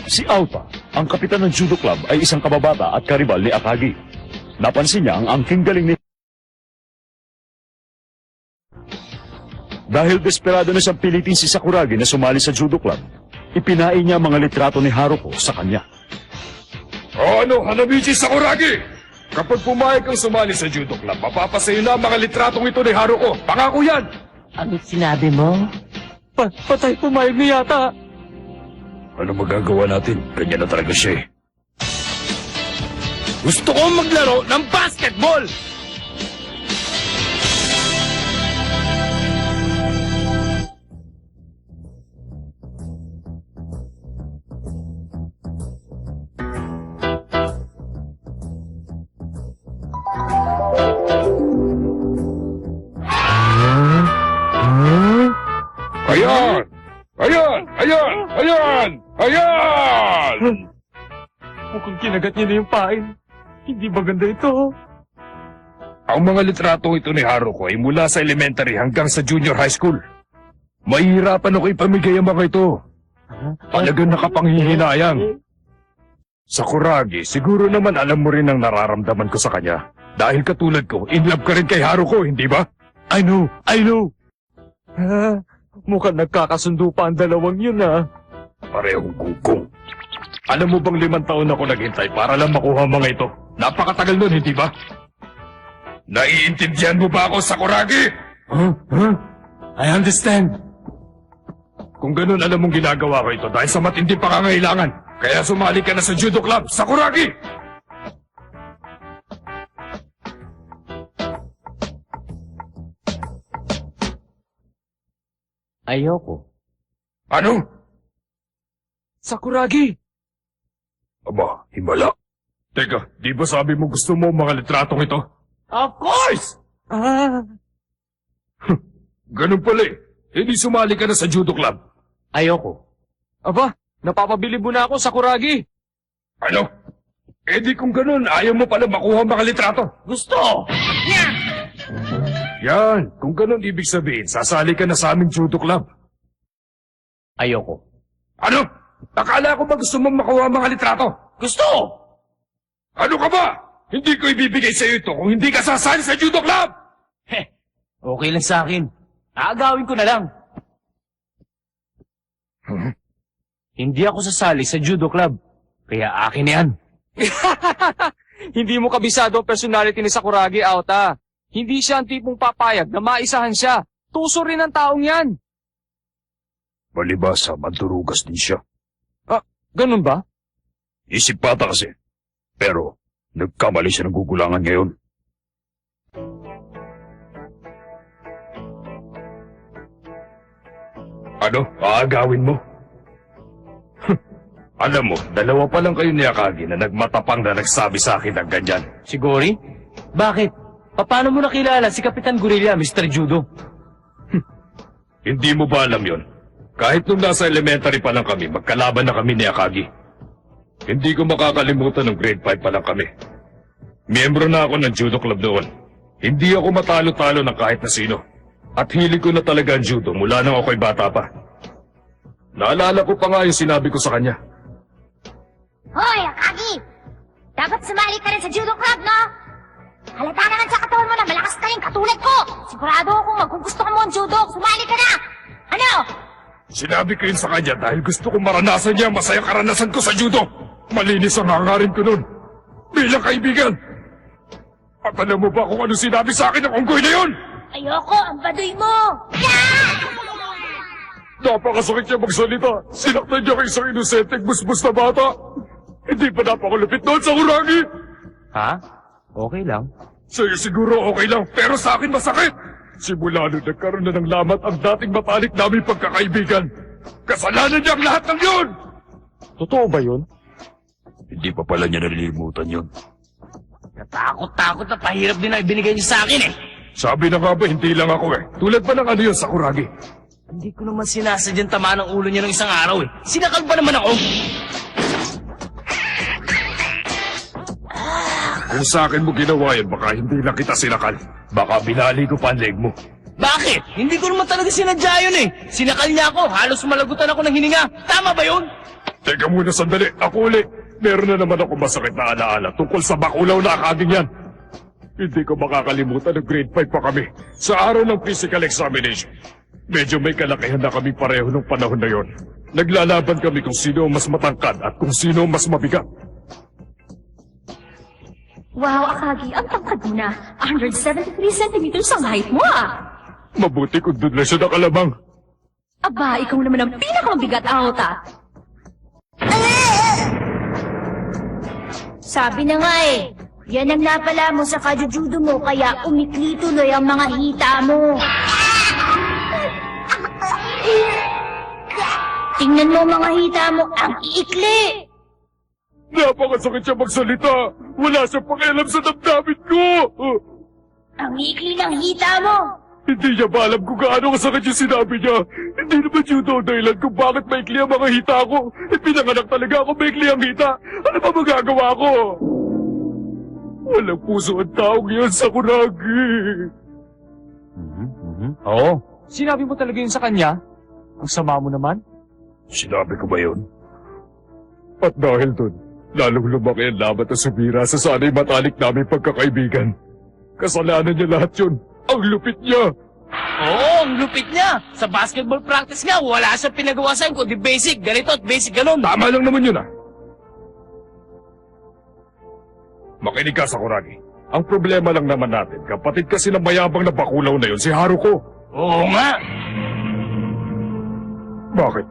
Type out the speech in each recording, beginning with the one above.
Si Alpha, ang kapitan ng judo club, ay isang kababata at karibal ni Akagi. Napansin niya ang angking galing ni... Dahil desperado na siyang pilitin si Sakuragi na sumali sa judo club, ipinain niya ang mga litrato ni Haruko sa kanya. O ano, Hanabishi Sakuragi? Kapag pumayag kang sumali sa judo club, mapapasayo na ang mga litratong ito ni Haruko. Pangako yan! Ano sinabi mo? Patay pumayag niya yata. Ano magagawa natin? Ganyan na talaga siya eh. Gusto kong maglaro ng basketball! Ayan! Ayan! Ayan! Ayan! Ayan! Mukhang kinagat niya na yung pain. Hindi ba ganda ito? Ang mga litratong ito ni Haruko ay mula sa elementary hanggang sa junior high school. Mahihirapan ako ipamigay ang mga ito. Talagang nakapanghihinayang. Sakuragi, siguro naman alam mo rin ang nararamdaman ko sa kanya. Dahil katulad ko, in love ka rin kay Haruko, hindi ba? I know! Mukhang nagkakasundo pa ang dalawang yun Parehong gugong. Alam mo bang 5 taon ako naghintay para lang makuha ang mga ito? Napakatagal nun, hindi ba? Naiintindihan mo ba ako, Sakuragi? I understand. Kung ganun, alam mong ginagawa ko ito dahil sa matinding pangangailangan. Kaya sumali ka na sa judo club, Sakuragi! Ayoko. Ano? Sakuragi! Aba, himala. Teka, di ba sabi mo gusto mo ang mga litratong ito? Of course! Ganun pala eh. Hindi sumali ka na sa judo club. Ayoko. Aba, napapabili mo na ako, Sakuragi! Ano? Eh di kung ganun, ayaw mo pala makuha ang mga litrato. Gusto! Yan, kung ganun ibig sabihin, sasali ka na sa aming judo club. Ayoko. Ano? Akala ko ba gusto mong makuha ang mga litrato? Gusto! Ano ka ba? Hindi ko ibibigay sa iyo ito kung hindi ka sasali sa judo club! Heh, okay lang sa akin. Aagawin ko na lang. Hindi ako sasali sa judo club. Kaya akin na yan. Hindi mo kabisado ang personality ni Sakuragi, Aota. Hindi siya ang tipong papayag na maisahan siya. Tuso rin ang taong yan. Malibasa, mandurugas din siya. Ganun ba? Isip bata kasi. Pero, nagkamali siya ng gugulangan ngayon. Ano? Aagawin mo? Alam mo, 2 pa lang kayo ni Akagi na nagmatapang na nagsabi sa akin ng ganyan. Si Gori? Bakit? Paano mo nakilala si Kapitan Gorilla, Mr. Judo? Hindi mo ba alam yon? Kahit nung nasa elementary pa lang kami, magkalaban na kami ni Akagi. Hindi ko makakalimutan ng grade 5 pa lang kami. Miyembro na ako ng judo club noon. Hindi ako matalo-talo ng kahit na sino. At hilig ko na talaga ang judo mula nang ako'y bata pa. Naalala ko pa nga yung sinabi ko sa kanya. Hoy, Akagi! Dapat sumali ka rin sa judo club, no? Halata naman sa katawan mo na malakas ka rin katulad ko! Sigurado akong magugustuhan mo ang judo, sumali ka na! Ano? Sinabi ko yun sa kanya dahil gusto kong maranasan niya ang masayang karanasan ko sa judo. Malinis ang hangarin ko nun. Bilang kaibigan. At alam mo ba kung ano sinabi sa akin ng unggoy na yun? Ayoko, ang baduy mo! Napakasakit niya magsalita. Sinaktan niya kay isang inosenteng busbus na bata. Hindi pa napakalupit doon sa Kuragi. Ha? Okay lang. Sa'yo siguro okay lang, pero sa akin masakit. Simula nung nagkaroon na ng lamat ang dating matalik namin pagkakaibigan. Kasalanan niya ang lahat ng yun! Totoo ba yun? Hindi pa pala niya nalilimutan yun. Natakot-takot na pahirap din na ibinigay niyo sa akin eh. Sabi na nga ba, hindi lang ako eh. Tulad pa ng ano yun sa Kuragi. Hindi ko naman sinasadyang tamaan ang ulo niya ng isang araw eh. Sinakal ba naman ako? Kung sa akin mo ginawa yun, baka hindi lang kita sinakal. Baka binali ko pa ang leg mo. Bakit? Hindi ko naman talaga sinadya yun eh. Sinakal niya ako, halos malagutan ako ng hininga. Tama ba yun? Teka muna sandali, ako ulit. Meron na naman ako masakit na alaala tungkol sa bakulaw na akaging yan. Hindi ko makakalimutan ng grade 5 pa kami sa araw ng physical examination. Medyo may kalakihan na kami pareho nung panahon na yon. Naglalaban kami kung sino ang mas matangkad at kung sino ang mas mabigat. Wow, Akagi, ang tangkad mo na. 173 centimeters ang height mo, ah. Mabuti kung doon lang siya nakalamang. Aba, ikaw naman ang pinakamabigat, Aota. Sabi na nga eh, yan ang napala mo sa kajujudo mo, kaya umikli tuloy ang mga hita mo. Tingnan mo mga hita mo, ang iikli. Napakasakit siya magsalita. Wala siyang pakialam sa damdamin ko. Ang iikli ng hita mo. Hindi niya ba alam kung gaano kasakit yung sinabi niya? Hindi naman judo ang dahilan kung bakit maikli ang mga hita ko. Pinanganak talaga ako maikli ang hita. Ano ba magagawa ko? Walang puso ang taong yun sa Kuragi. Oo. Sinabi mo talaga yun sa kanya? Ang sama mo naman? Sinabi ko ba yun? At dahil dun, lalong lumaki ang laban at sumira sa sanay matalik namin pagkakaibigan. Kasalanan niya lahat yun. Ang lupit niya. Oo, ang lupit niya. Sa basketball practice nga, wala siyang pinagawa sa'yo kundi basic, ganito at basic ganun. Tama lang naman yun ah. Makinig ka sa Kuragi. Ang problema lang naman natin, kapatid kasi ng mayabang na bakulaw na yun, si Haruko. Oo nga. Bakit?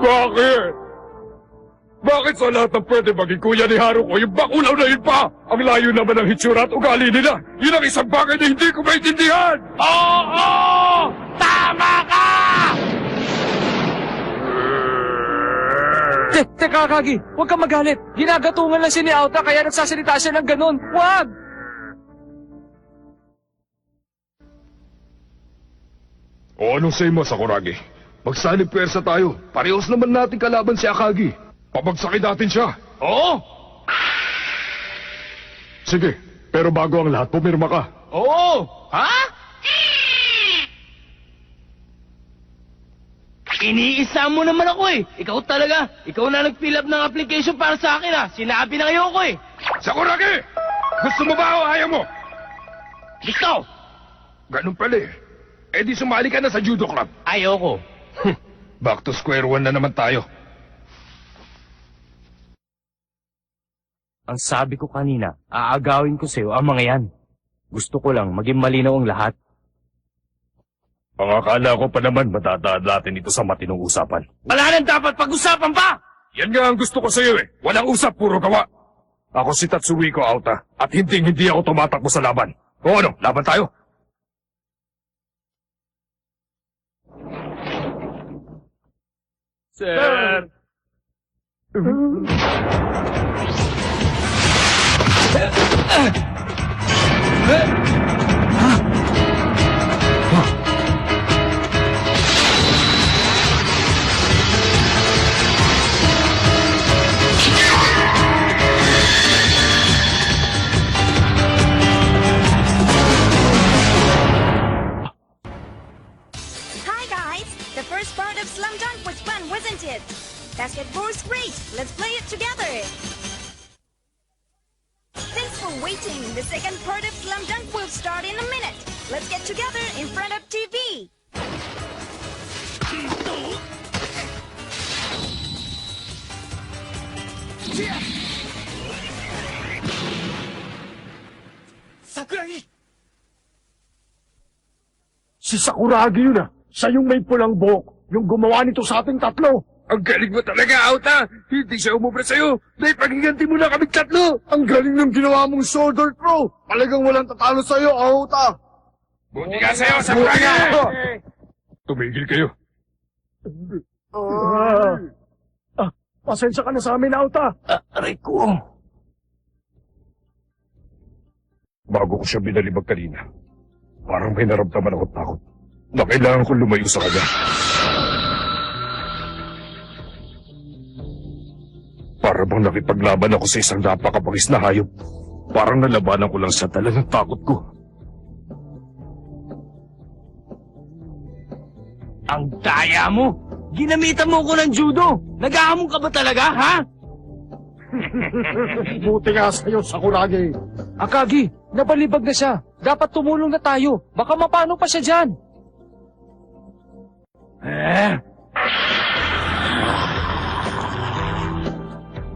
Bakit? Bakit sa lahat ng pwede maging kuya ni Haruko, yung bakulaw na yun pa? Ang layo naman ng hitsura at ugali nila. Yun ang isang bagay na hindi ko maintindihan. Oo! Tama ka! Teka, Akagi, huwag kang magalit. Ginagatungan lang si ni Aota kaya nagsasalita siya ng ganun. Huwag! O anong say mo, Sakuragi? Magsanib pwersa tayo. Parehos naman natin kalaban si Akagi. Pabagsakin natin siya. Oo! Sige, pero bago ang lahat, pumirma ka. Oo! Ha? Iniisa mo naman ako eh. Ikaw talaga. Ikaw na nag-fill up ng application para sa akin ah. Sinabi na ngayon ko eh. Sakuragi! Gusto mo ba o ayaw mo? Gusto! Ganun pala eh. Eh di sumali ka na sa judo club. Ayoko. Back to square one na naman tayo. Ang sabi ko kanina, aagawin ko sa'yo ang mga yan. Gusto ko lang maging malinaw ang lahat. Ang akala ko pa naman matataad natin ito sa matinong usapan. Wala nang dapat pag-usapan pa! Yan nga ang gusto ko sa iyo eh. Walang usap, puro gawa. Ako si Tatsuhiko Aota at hindi ako tumatakbo sa laban. O ano, laban tayo? Sir! Hi guys! The first part of Slam Dunk was fun, wasn't it? Basketball is great! Let's play it together! Thanks for waiting! The second part of Slam Dunk will start in a minute! Let's get together in front of TV! Si Sakuragi yun ah. Siya yung may pulang buhok. Yung gumawa nito sa ating tatlo. Ang galing mo talaga, Aota! Hindi siya umubra sa'yo! Naipagiganti mo na kami tatlo! Ang galing ng ginawa mong shoulder throw. Talagang walang tatalo sa'yo, Aota. Buti ka sa'yo, Sakuragi! Tumigil kayo. Pasensya ka na sa amin, Aota. Aray ko. Bago ko siya binalibag kanina, parang may naramdaman ako takot na kailangan ko lumayo sa kanya. Para bang nakipaglaban ako sa isang napakapagis na hayop. Parang nalabanan ko lang sa dala ng takot ko. Ang daya mo! Ginamitan mo ko ng judo. Nag-aamon ka ba talaga, ha? Buti nga sa'yo, Sakuragi. Akagi, nabalibag na siya. Dapat tumulong na tayo. Baka mapano pa siya dyan.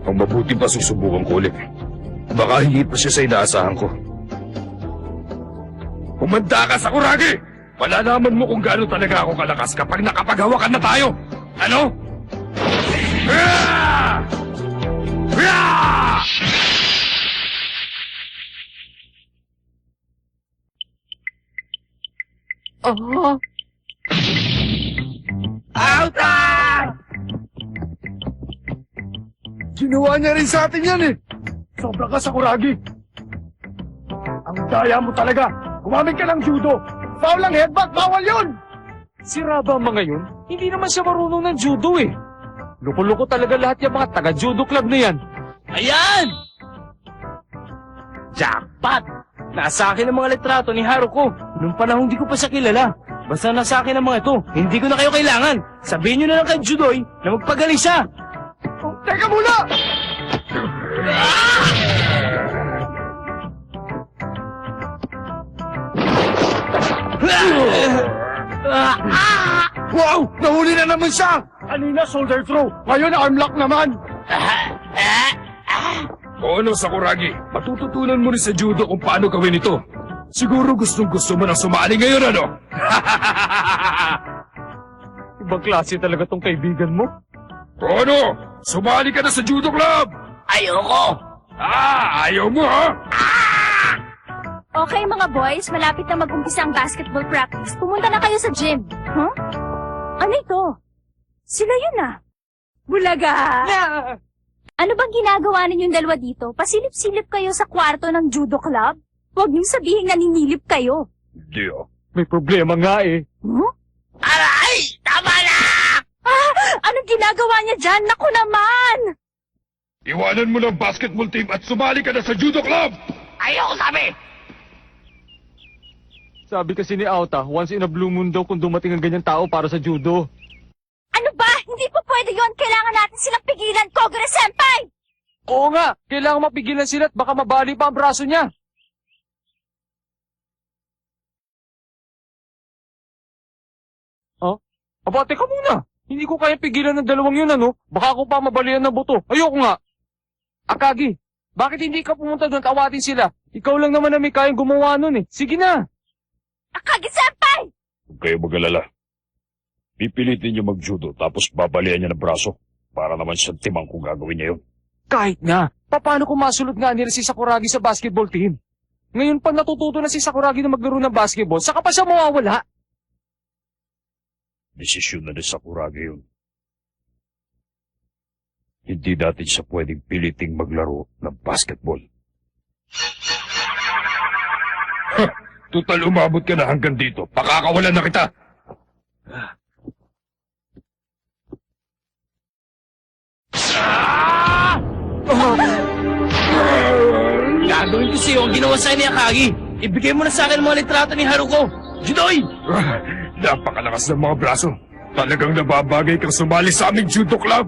Ang mabuti pa susubukan ko ulit. Baka hindi pa siya sa inaasahan ko. Humanda ka, Sakuragi! Malalaman mo kung gaano talaga ako kalakas kapag nakapaghawakan na tayo! Ano? Ah! Ah! Ah, Auta! Ginawa niya rin sa atin yan eh. Sobra ka, Sakuragi. Ang daya mo talaga. Gumamit ka ng judo. Foul ang headbutt, bawal yun! si Raba mga yun, hindi naman siya marunong ng judo eh. Loko-loko talaga lahat yung mga taga-judo club na yan. Ayan! Jackpot! Nasa akin ang mga litrato ni Haruko. Nung panahon di ko pa siya kilala. Basta nasa akin ang mga ito, hindi ko na kayo kailangan. Sabihin nyo na lang kay Judoy na magpagaling siya. Oh, teka muna! Wow! Nahuli na naman siya! Kanina shoulder throw, ngayon arm lock naman! O ano, Sakuragi? Matututunan mo rin sa judo kung paano gawin ito. Siguro gustong-gusto mo na sumali ngayon, ano? Ibang klase talaga tong kaibigan mo. O ano? Sumali ka na sa judo club! Ayoko! Ayaw mo, ha? Okay mga boys, malapit na mag-umpisa ang basketball practice. Pumunta na kayo sa gym. Huh? Ano ito? Sila yun ah. Bulaga! Ano bang ginagawa ninyong dalawa dito? Pasilip-silip kayo sa kwarto ng judo club? Huwag niyong sabihin naninilip kayo. Hindi, ah. May problema nga eh. Huh? Aray! Tama na! Ah! Anong ginagawa niya dyan? Naku naman! Iwanan mo ng basketball team at sumali ka na sa judo club! Ayoko sabi! Sabi kasi ni Auta, once in a blue moon daw kung dumating ang ganyan tao para sa judo. Ano ba? Hindi po pwede yon. Kailangan natin silang pigilan, Kogure-senpai! Oo nga, kailangan mapigilan sila at baka mabali pa ang braso niya. Oh? Aba, teka muna. Hindi ko kaya pigilan ng dalawang yun, ano? Baka ako pa mabalian ng buto. Ayoko nga. Akagi, bakit hindi ka pumunta doon at awatin sila? Ikaw lang naman na may kayang gumawa nun eh. Sige na. Akagi-senpai! Huwag kayo mag-alala. Pipilitin niyo mag-judo tapos babalian niya ng braso para naman siyang timang kung gagawin niya yun. Kahit na, paano kung masulot nga nila si Sakuragi sa basketball team? Ngayon pa natututo na si Sakuragi na maglaro ng basketball, saka pa siya mawawala. Desisyon na ni Sakuragi yun. Hindi natin siya pwedeng piliting maglaro ng basketball. Total umabot ka na hanggang dito. Pakakawalan na kita. Gagawin ko sa'yo ang ginawa sa'yo ni Akagi. Ibigay mo na sa akin ang mga litrato ni Haruko. Judoy! Napakalakas ng mga braso. Talagang nababagay kang sumali sa aming judo club.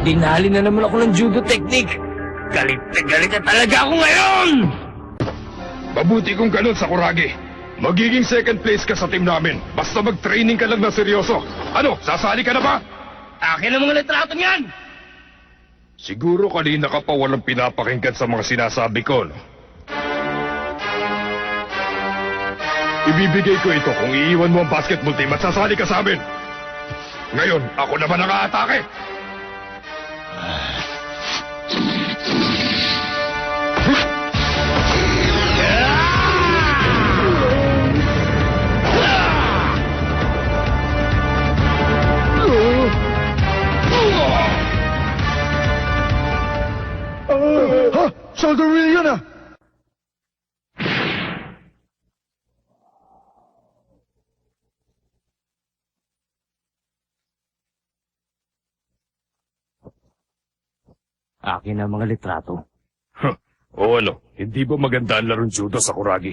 Dinali na naman ako ng judo technique. Galit na talaga ako ngayon! Mabuti kung ganun, Sakuragi. Magiging second place ka sa team namin. Basta mag-training ka lang na seryoso. Ano, sasali ka na ba? Akin ang mga litrato niyan! Siguro kanina ka pa walang pinapakinggan sa mga sinasabi ko, no? Ibibigay ko ito kung iiwan mo ang basketball team at sasali ka sa amin. Ngayon, ako naman ang aatake. Ha? Shoulder wheel yun ah! Akin ang mga litrato. O ano, hindi ba maganda ang larong judo, Sakuragi?